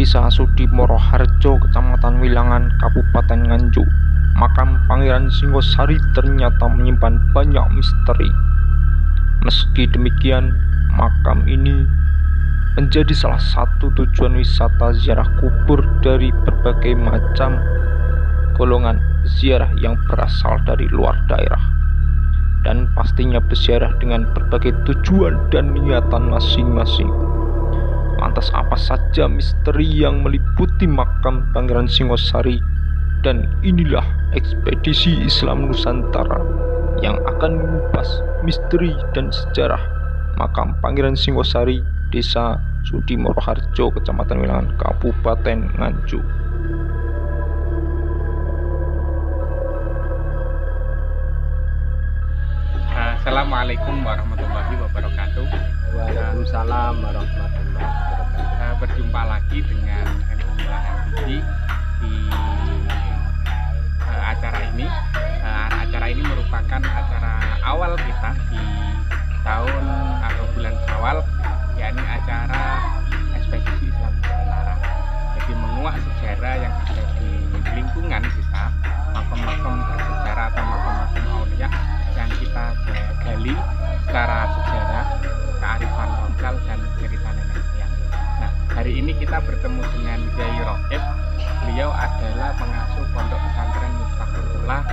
Desa Sudimoro Harjo, Kecamatan Wilangan, Kabupaten Nganjuk. Makam Pangeran Singosari ternyata menyimpan banyak misteri. Meski demikian, makam ini menjadi salah satu tujuan wisata ziarah kubur dari berbagai macam golongan ziarah yang berasal dari luar daerah, dan pastinya berziarah dengan berbagai tujuan dan niatan masing-masing. Lantas apa saja misteri yang meliputi makam Pangeran Singosari? Dan inilah ekspedisi Islam Nusantara yang akan mengupas misteri dan sejarah makam Pangeran Singosari, Desa Sudimoro Harjo, Kecamatan Wilangan, Kabupaten Nganjuk. Assalamualaikum warahmatullahi wabarakatuh. Waalaikumsalam warahmatullahi wabarakatuh. Berjumpa lagi dengan NU Wilangan TV di acara ini. Acara ini merupakan acara awal kita di tahun atau bulan Syawal, yakni acara ekspedisi Islam Nusantara. Jadi menguak sejarah yang ada di lingkungan kita, makam-makam bersejarah atau makam-makam aulia yang kita gali secara sejarah, kearifan lokal dan cerita nenek moyang. Nah, hari ini kita bertemu dengan Kiai Rokib. Beliau adalah pengasuh Pondok Pesantren Miftahullah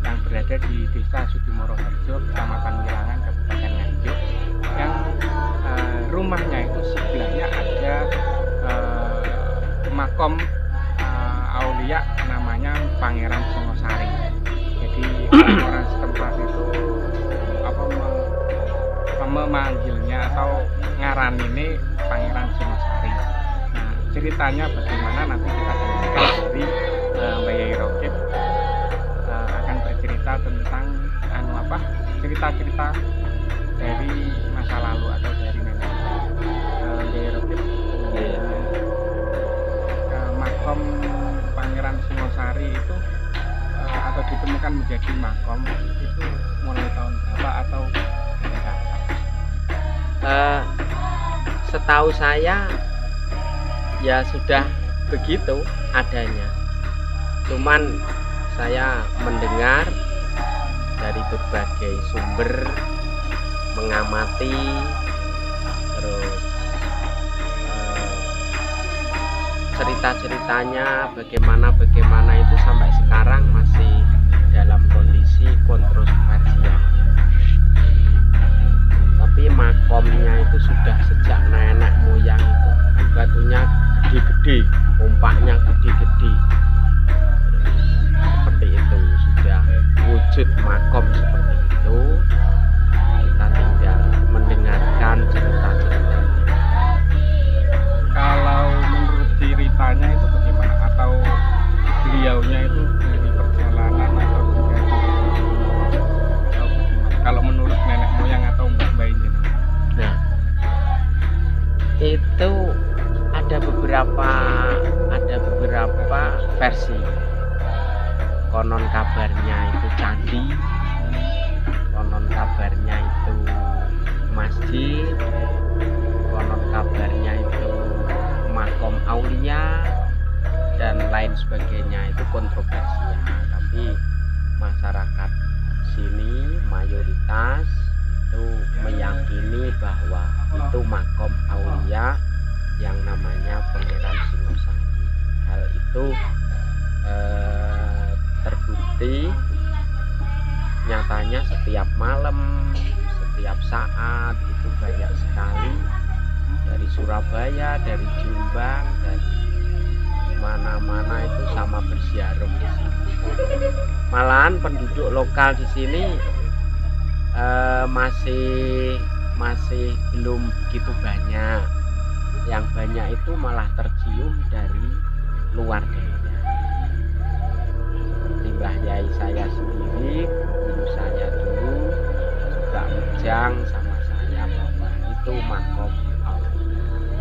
yang berada di Desa Sudimoro Harjo, Kecamatan Wilangan, Kabupaten Nganjuk, yang rumahnya itu sebelahnya ada makom aulia namanya Pangeran Singosari. Jadi orang setempat itu memanggilnya atau ngaran ini Pangeran Singosari. Nah, ceritanya bagaimana nanti kita dengarkan dari Mbak Yai Rokib akan bercerita tentang cerita-cerita dari masa lalu atau dari nenek. Mbak Yai Rokib, makom Pangeran Singosari itu atau ditemukan menjadi makom itu mulai tahun berapa atau berapa? Setahu saya ya sudah begitu adanya, cuman saya mendengar dari berbagai sumber, mengamati, terus cerita-ceritanya bagaimana itu sampai sekarang masih dalam kondisi kontroversial. Tapi makomnya itu sudah sejak nenek moyang itu, batunya gede-gede, ompaknya gede-gede, seperti itu sudah wujud makom seperti itu. Kita tinggal mendengarkan cerita-ceritanya. Kalau menurut ceritanya itu bagaimana? Atau beliaunya itu dari perjalanan atau dari atau bagaimana? Kalau menurut nenek moyang atau mbak-mbak ini? Nah, itu ada beberapa versi. Konon kabarnya itu candi, konon kabarnya itu masjid, konon kabarnya itu makom aulia, dan lain sebagainya. Itu kontroversial, tapi masyarakat sini mayoritas itu meyakini bahwa itu makom aulia yang namanya Pangeran Singosari. Hal itu terbukti nyatanya setiap malam, setiap saat itu banyak sekali dari Surabaya, dari Jombang, dari mana-mana itu sama berziarah di sini. Malahan penduduk lokal di sini masih belum begitu banyak. Yang banyak itu malah tercium dari luar daerah. Seperti Mbah Yai saya sendiri, guru saya dulu juga ujang sama saya bahwa itu makom aulia.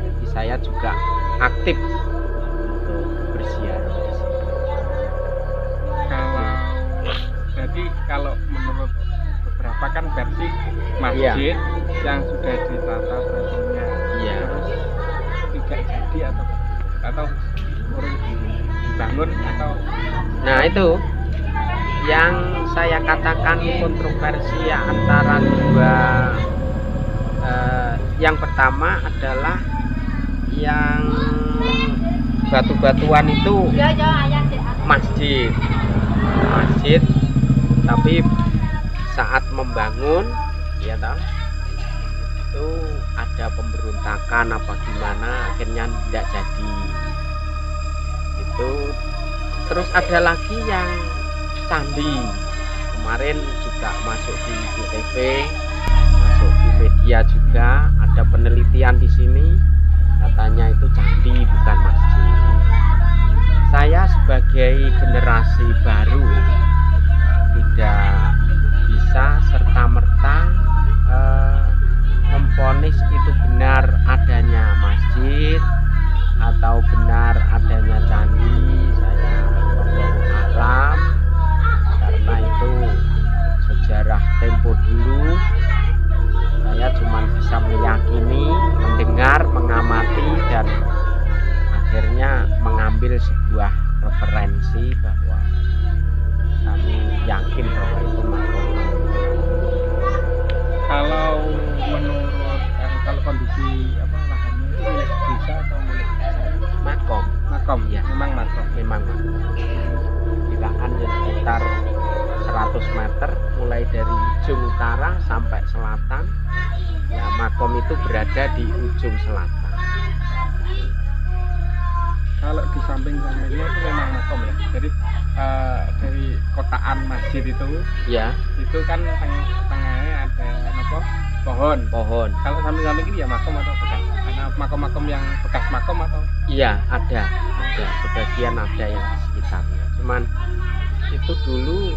Jadi saya juga aktif untuk berziarah di sini. Kalau menurut beberapa kan versi masjid yang sudah ditata batunya, Iya. terus tidak jadi atau atau urung dibangun atau Nah itu yang saya katakan kontroversi antara dua. Yang pertama adalah yang batu-batuan itu masjid, tapi saat membangun ya toh, itu ada pemberontakan apa gimana akhirnya tidak jadi itu. Terus ada lagi yang candi, kemarin juga masuk di TV, masuk di media juga, ada penelitian di sini katanya itu candi bukan masjid. Saya sebagai generasi baru tidak bisa serta-merta memvonis itu benar adanya masjid atau benar adanya candi. Saya wallahu alam, karena itu sejarah tempo dulu. Saya cuma bisa meyakini, mendengar, mengamati, dan akhirnya mengambil sebuah referensi bahwa kami yakin bahwa itu makom. kalau menurut kalau kondisi lahannya itu milik desa atau milik Makom makom? Ya. Memang makom. memang bilangan sekitar 100 meter mulai dari ujung utara sampai selatan. Ya, makom itu berada di ujung selatan. Kalau di samping-sampingnya itu memang makom ya. Jadi dari kotaan masjid Ya, itu kan tengahnya ada pohon. Kalau samping-samping ini ya makom atau bukan? Karena makom-makom yang bekas makom atau? iya ada sebagian ada yang di sekitarnya. Cuman itu dulu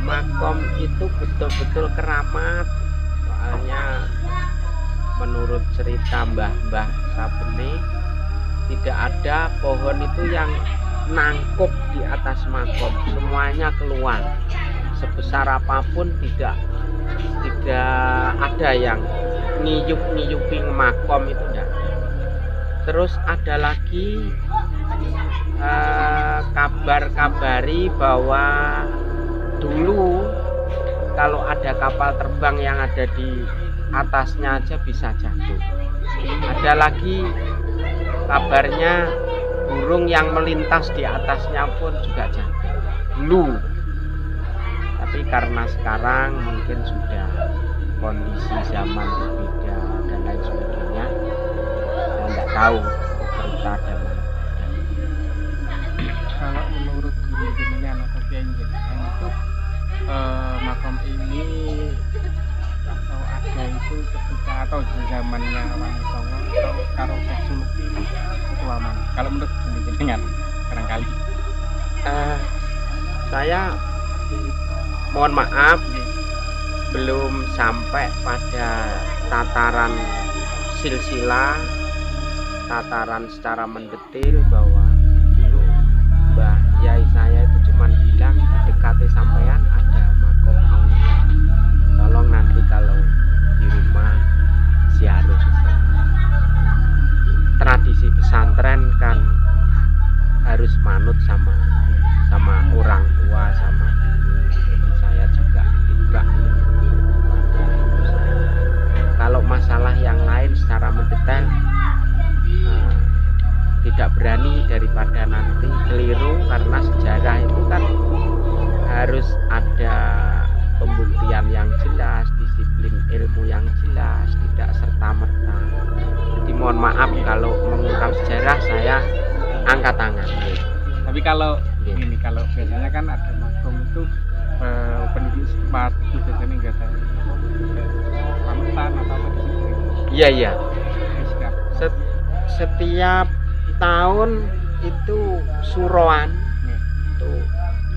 makom itu betul-betul keramat, soalnya menurut cerita mbah-mbah Sabene tidak ada pohon itu yang nangkup di atas makom, semuanya keluar sebesar apapun, tidak ada yang ngiyup-ngiyuping makom itu enggak. Terus ada lagi kabar-kabari bahwa dulu kalau ada kapal terbang yang ada di atasnya aja bisa jatuh. Ada lagi kabarnya burung yang melintas di atasnya pun juga jatuh dulu. Tapi karena sekarang mungkin sudah kondisi zaman berbeda dan lain sebagainya, saya nggak tahu cerita dan Kalau menurut guru jenengan atau kiai jenengan itu makom ini atau ada itu ketika atau di zamannya Wali Songo atau karo Syekh Suluki itu aman. Kalau menurut guru jenengan barangkali saya mohon maaf belum sampai pada tataran silsilah, tataran secara mendetil bahwa dulu Mbah Yai saya itu cuma bilang di dekati sampean ada makom Allah, tolong nanti kalau di rumah ziarah. Tradisi pesantren kan harus manut sama orang tua, sama guru. Jadi saya juga tidak kalau masalah yang lain secara mendetail tidak berani daripada nanti keliru, karena sejarah itu kan harus ada pembuktian yang jelas, disiplin ilmu yang jelas, tidak serta-merta. Jadi mohon maaf kalau mengungkap sejarah saya angkat tangan. tapi kalau ini kalau biasanya kan ada makom itu penduduk setempat itu biasanya nggak ada selamatan atau apa di situ. Iya. Sikap. Setiap tahun itu suroan itu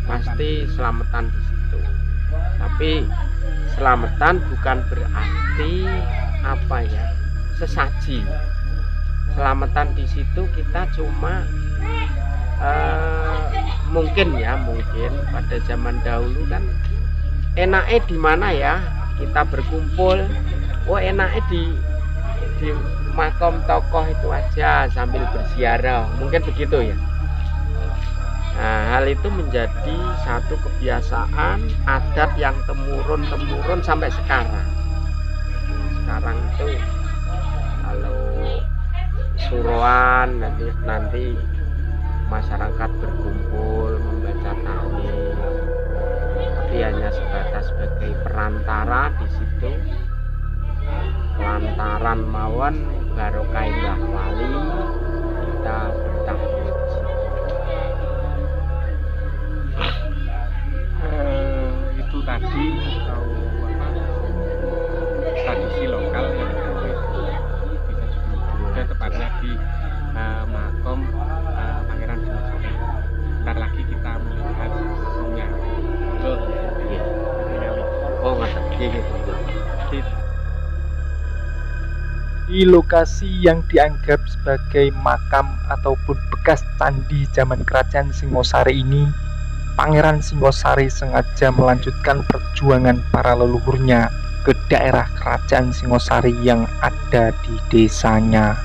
pasti selamatan di situ. Tapi selamatan bukan berarti apa ya, sesaji. Selamatan di situ kita cuma mungkin pada zaman dahulu kan enaknya di mana ya kita berkumpul, enaknya di di makam tokoh itu aja sambil berziarah, mungkin begitu ya. Nah, hal itu menjadi satu kebiasaan adat yang temurun-temurun sampai sekarang. Sekarang itu kalau suruhan nanti masyarakat berkumpul membaca tahlil, tapi hanya sebatas sebagai perantara di situ, lantaran mawon barokah Mbah Wali kita bertahlil di situ. Itu tadi atau tradisi lokal yang bisa juga tepatnya di makom Pangeran Singosari. Bentar lagi kita melihat makomnya. Betul. Oh, ngerti gitu. Di lokasi yang dianggap sebagai makam ataupun bekas candi zaman kerajaan Singosari ini, Pangeran Singosari sengaja melanjutkan perjuangan para leluhurnya ke daerah kerajaan Singosari yang ada di desanya.